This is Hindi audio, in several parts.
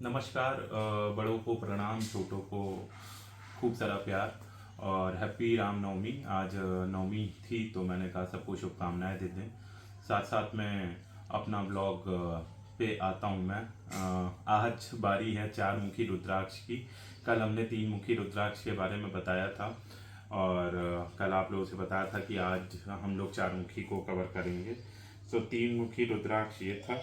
नमस्कार। बड़ों को प्रणाम, छोटों को खूब सारा प्यार और हैप्पी रामनवमी। आज नवमी थी तो मैंने कहा सबको शुभकामनाएं दे दें। साथ साथ में अपना ब्लॉग पे आता हूँ मैं। आज बारी है चार मुखी रुद्राक्ष की। कल हमने तीन मुखी रुद्राक्ष के बारे में बताया था और कल आप लोगों से बताया था कि आज हम लोग चार मुखी को कवर करेंगे। सो तीन मुखी रुद्राक्ष ये था।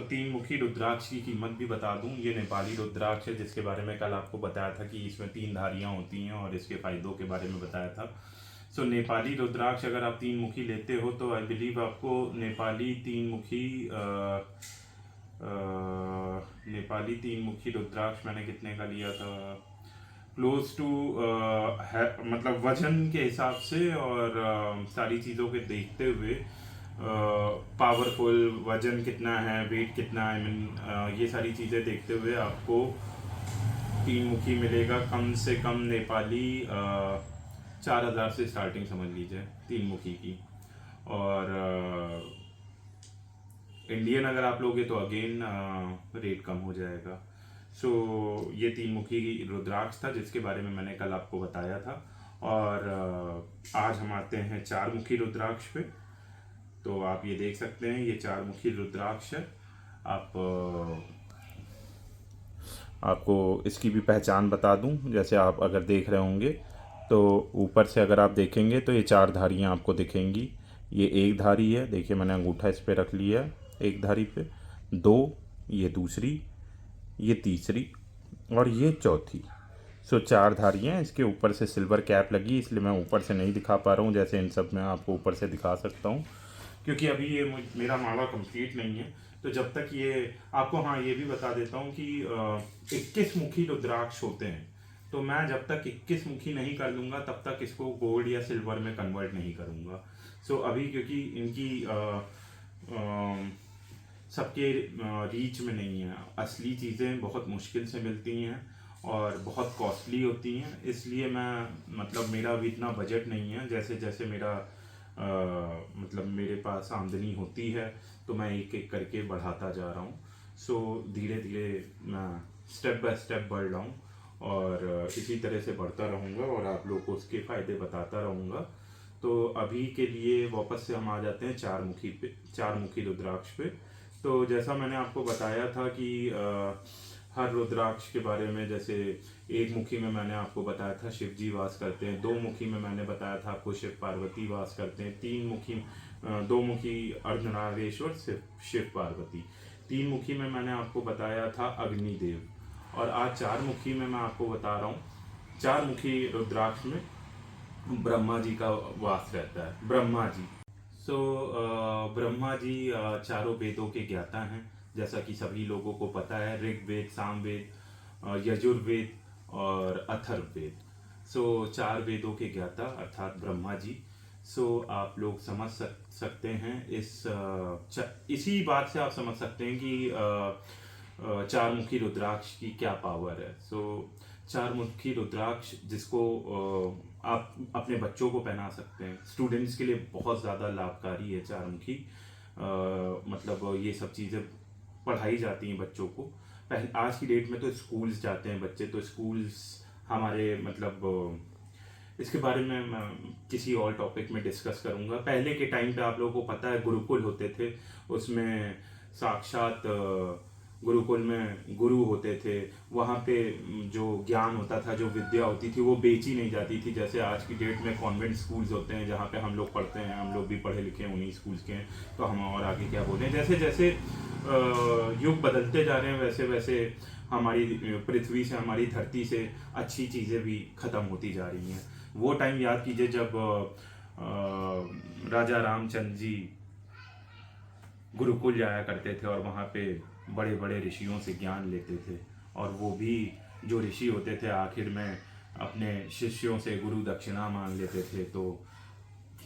तीन मुखी रुद्राक्ष की कीमत भी बता दूं। ये नेपाली रुद्राक्ष है जिसके बारे में कल आपको बताया था कि इसमें तीन धारियां होती हैं और इसके फायदों के बारे में बताया था। नेपाली रुद्राक्ष अगर आप तीन मुखी लेते हो तो आई बिलीव आपको नेपाली तीन मुखी नेपाली तीन मुखी रुद्राक्ष मैंने कितने का लिया था, क्लोज टू है, मतलब वजन के हिसाब से और सारी चीज़ों के देखते हुए पावरफुल वजन कितना है, वेट कितना है, ये सारी चीज़ें देखते हुए आपको तीन मुखी मिलेगा कम से कम नेपाली 4,000 से स्टार्टिंग समझ लीजिए तीन मुखी की। और इंडियन अगर आप लोगे तो अगेन रेट कम हो जाएगा। ये तीन मुखी रुद्राक्ष था जिसके बारे में मैंने कल आपको बताया था। और आज हम आते हैं चार मुखी रुद्राक्ष पे। तो आप ये देख सकते हैं, ये चार मुखी रुद्राक्ष है। आपको इसकी भी पहचान बता दूं। जैसे आप अगर देख रहे होंगे तो ऊपर से अगर आप देखेंगे तो ये चार धारियां आपको दिखेंगी। ये एक धारी है, देखिए मैंने अंगूठा इस पे रख लिया है एक धारी पे, दो, ये दूसरी, ये तीसरी और ये चौथी। चार धारियाँ हैं। इसके ऊपर से सिल्वर कैप लगी, इसलिए मैं ऊपर से नहीं दिखा पा रहा हूँ। जैसे इन सब मैं आपको ऊपर से दिखा सकता हूँ क्योंकि अभी ये मेरा माला कंप्लीट नहीं है। तो जब तक ये आपको, हाँ ये भी बता देता हूँ कि 21 मुखी रुद्राक्ष होते हैं। तो मैं जब तक 21 मुखी नहीं कर लूँगा तब तक इसको गोल्ड या सिल्वर में कन्वर्ट नहीं करूँगा। अभी क्योंकि इनकी सबके रीच में नहीं है, असली चीज़ें बहुत मुश्किल से मिलती हैं और बहुत कॉस्टली होती हैं, इसलिए मैं मतलब मेरा अभी इतना बजट नहीं है। जैसे जैसे मेरा मतलब मेरे पास आमदनी होती है तो मैं एक एक करके बढ़ाता जा रहा हूँ। धीरे धीरे मैं स्टेप बाय स्टेप बढ़ रहा हूँ और इसी तरह से बढ़ता रहूँगा और आप लोग को उसके फ़ायदे बताता रहूँगा। तो अभी के लिए वापस से हम आ जाते हैं चार मुखी रुद्राक्ष पे। तो जैसा मैंने आपको बताया था कि हर रुद्राक्ष के बारे में, जैसे एक मुखी में मैंने आपको बताया था शिव जी वास करते हैं, दो मुखी में मैंने बताया था आपको शिव पार्वती वास करते हैं, तीन मुखी दो मुखी अर्धनारेश्वर शिव पार्वती, तीन मुखी में मैंने आपको बताया था अग्निदेव। और आज चार मुखी में मैं आपको बता रहा हूँ, चार मुखी रुद्राक्ष में ब्रह्मा जी का वास रहता है। ब्रह्मा जी ब्रह्मा जी चारों वेदों के ज्ञाता हैं, जैसा कि सभी लोगों को पता है। ऋग्वेद, सामवेद, यजुर्वेद और अथर्ववेद। चार वेदों के ज्ञाता अर्थात ब्रह्मा जी। आप लोग समझ सकते हैं इसी बात से आप समझ सकते हैं कि चार मुखी रुद्राक्ष की क्या पावर है। चार मुखी रुद्राक्ष जिसको आप अपने बच्चों को पहना सकते हैं, स्टूडेंट्स के लिए बहुत ज़्यादा लाभकारी है चार मुखी। मतलब ये सब चीज़ें पढ़ाई जाती हैं बच्चों को। पहले आज की डेट में तो स्कूल्स जाते हैं बच्चे, तो स्कूल्स हमारे मतलब इसके बारे में मैं किसी और टॉपिक में डिस्कस करूँगा। पहले के टाइम पे आप लोगों को पता है गुरुकुल होते थे, उसमें साक्षात गुरुकुल में गुरु होते थे। वहाँ पे जो ज्ञान होता था, जो विद्या होती थी, वो बेची नहीं जाती थी। जैसे आज की डेट में कॉन्वेंट स्कूल्स होते हैं जहाँ पे हम लोग पढ़ते हैं, हम लोग भी पढ़े लिखे हैं उन्हीं स्कूल्स के हैं, तो हम और आगे क्या बोलें। जैसे जैसे युग बदलते जा रहे हैं वैसे वैसे हमारी पृथ्वी से, हमारी धरती से अच्छी चीज़ें भी ख़त्म होती जा रही हैं। वो टाइम याद कीजिए जब राजा रामचंद्र जी गुरुकुल जाया करते थे और वहाँ पे बड़े बड़े ऋषियों से ज्ञान लेते थे। और वो भी जो ऋषि होते थे आखिर में अपने शिष्यों से गुरु दक्षिणा मांग लेते थे। तो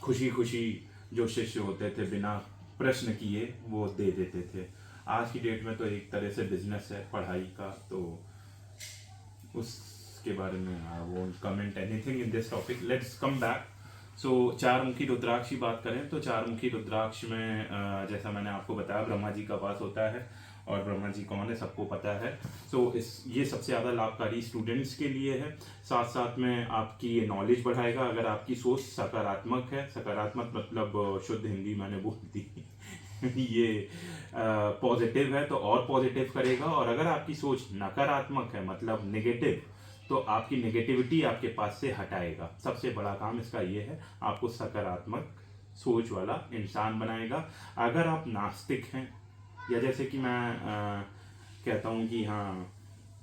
खुशी खुशी जो शिष्य होते थे बिना प्रश्न किए वो दे देते थे। आज की डेट में तो एक तरह से बिजनेस है पढ़ाई का, तो उसके बारे में I won't comment anything in this topic. Let's come back. चार मुखी रुद्राक्ष की बात करें तो चार मुखी रुद्राक्ष में जैसा मैंने आपको बताया ब्रह्मा जी का वास होता है और ब्रह्मा जी कौन है सबको पता है। ये सबसे ज़्यादा लाभकारी स्टूडेंट्स के लिए है। साथ साथ में आपकी ये नॉलेज बढ़ाएगा अगर आपकी सोच सकारात्मक है। सकारात्मक मतलब शुद्ध हिंदी मैंने बोल दी ये पॉजिटिव है तो और पॉजिटिव करेगा, और अगर आपकी सोच नकारात्मक है मतलब नेगेटिव, तो आपकी नेगेटिविटी आपके पास से हटाएगा। सबसे बड़ा काम इसका ये है, आपको सकारात्मक सोच वाला इंसान बनाएगा। अगर आप नास्तिक हैं, या जैसे कि मैं कहता हूँ कि हाँ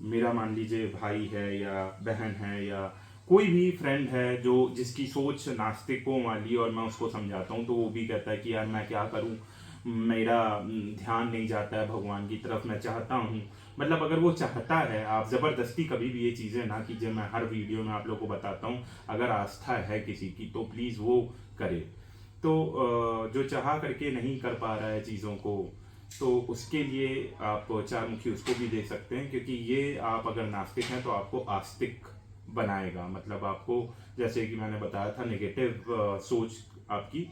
मेरा मान लीजिए भाई है या बहन है या कोई भी फ्रेंड है जो जिसकी सोच नास्तिकों वाली, और मैं उसको समझाता हूँ तो वो भी कहता है कि यार मैं क्या करूँ, मेरा ध्यान नहीं जाता है भगवान की तरफ, मैं चाहता हूँ। मतलब अगर वो चाहता है, आप ज़बरदस्ती कभी भी ये चीज़ें ना कीजिए। मैं हर वीडियो में आप लोगों को बताता हूँ, अगर आस्था है किसी की तो प्लीज़ वो करे। तो जो चाह करके नहीं कर पा रहा है चीज़ों को, तो उसके लिए आप चार मुखी उसको भी दे सकते हैं, क्योंकि ये आप अगर नास्तिक हैं तो आपको आस्तिक बनाएगा। मतलब आपको, जैसे कि मैंने बताया था, नेगेटिव सोच आपकी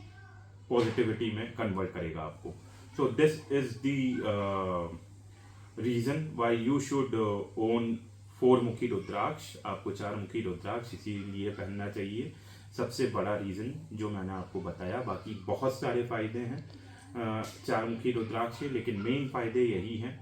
पॉजिटिविटी में कन्वर्ट करेगा आपको। So this is the reason why you should own 4 मुखी रुद्राक्ष। आपको 4 मुखी रुद्राक्ष इसीलिए पहनना चाहिए। सबसे बड़ा रीज़न जो मैंने आपको बताया, बाकी बहुत सारे फायदे हैं 4 मुखी रुद्राक्ष के, लेकिन मेन फायदे यही हैं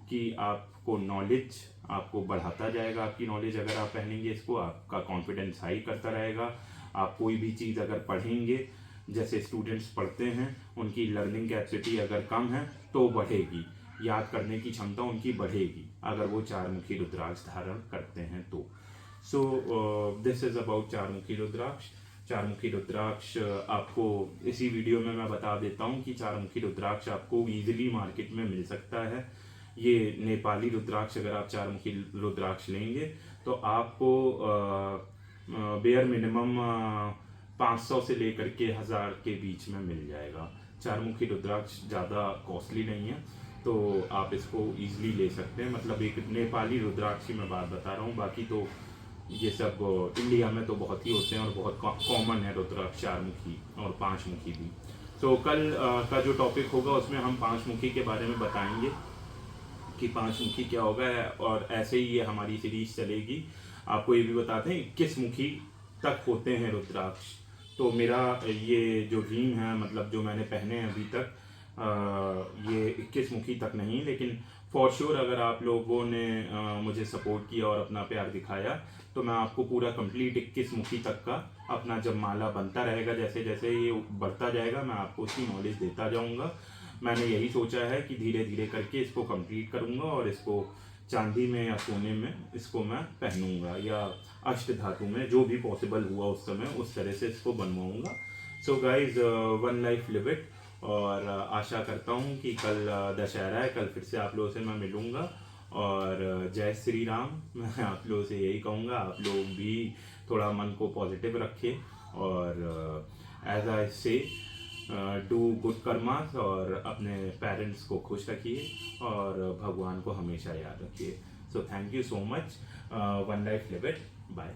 कि आपको नॉलेज आपको बढ़ाता जाएगा। आपकी नॉलेज अगर आप पहनेंगे इसको, आपका कॉन्फिडेंस हाई करता रहेगा। आप कोई भी चीज़ अगर पढ़ेंगे, जैसे स्टूडेंट्स पढ़ते हैं, उनकी लर्निंग कैपेसिटी अगर कम है तो बढ़ेगी, याद करने की क्षमता उनकी बढ़ेगी अगर वो 4 मुखी रुद्राक्ष धारण करते हैं तो। सो दिस इज़ अबाउट 4 मुखी रुद्राक्ष। 4 मुखी रुद्राक्ष आपको इसी वीडियो में मैं बता देता हूँ कि 4 मुखी रुद्राक्ष आपको ईजिली मार्केट में मिल सकता है। ये नेपाली रुद्राक्ष, अगर आप 4 मुखी रुद्राक्ष लेंगे तो आपको बेयर मिनिमम 500 से लेकर के 1000 के बीच में मिल जाएगा। 4 मुखी रुद्राक्ष ज़्यादा कॉस्टली नहीं है, तो आप इसको ईजिली ले सकते हैं। मतलब एक नेपाली रुद्राक्ष की मैं बात बता रहा हूँ, बाकी तो ये सब इंडिया में तो बहुत ही होते हैं और बहुत कॉमन है रुद्राक्ष 4 मुखी और 5 मुखी भी। तो कल का जो टॉपिक होगा उसमें हम 5 मुखी के बारे में बताएंगे कि 5 मुखी क्या होगा, और ऐसे ही ये हमारी सीरीज चलेगी। आपको ये भी बताते हैं 21 मुखी तक होते हैं रुद्राक्ष। तो मेरा ये जो ड्रीम है, मतलब जो मैंने पहने हैं अभी तक, ये 21 मुखी तक नहीं, लेकिन फॉर श्योर अगर आप लोगों ने मुझे सपोर्ट किया और अपना प्यार दिखाया तो मैं आपको पूरा कंप्लीट 21 मुखी तक का अपना, जब माला बनता रहेगा, जैसे जैसे ये बढ़ता जाएगा, मैं आपको उसकी नॉलेज देता जाऊंगा। मैंने यही सोचा है कि धीरे धीरे करके इसको कंप्लीट करूंगा और इसको चांदी में या सोने में इसको मैं पहनूंगा, या अष्ट धातु में, जो भी पॉसिबल हुआ उस समय उस तरह से इसको बनवाऊंगा। So guys, one life live it. और आशा करता हूँ कि कल दशहरा है, कल फिर से आप लोगों से मैं मिलूँगा। और जय श्री राम। मैं आप लोगों से यही कहूँगा, आप लोग भी थोड़ा मन को पॉजिटिव रखें और एज आई से डू गुड कर्मास, और अपने पेरेंट्स को खुश रखिए और भगवान को हमेशा याद रखिए। So thank you so much. One life live it. Bye.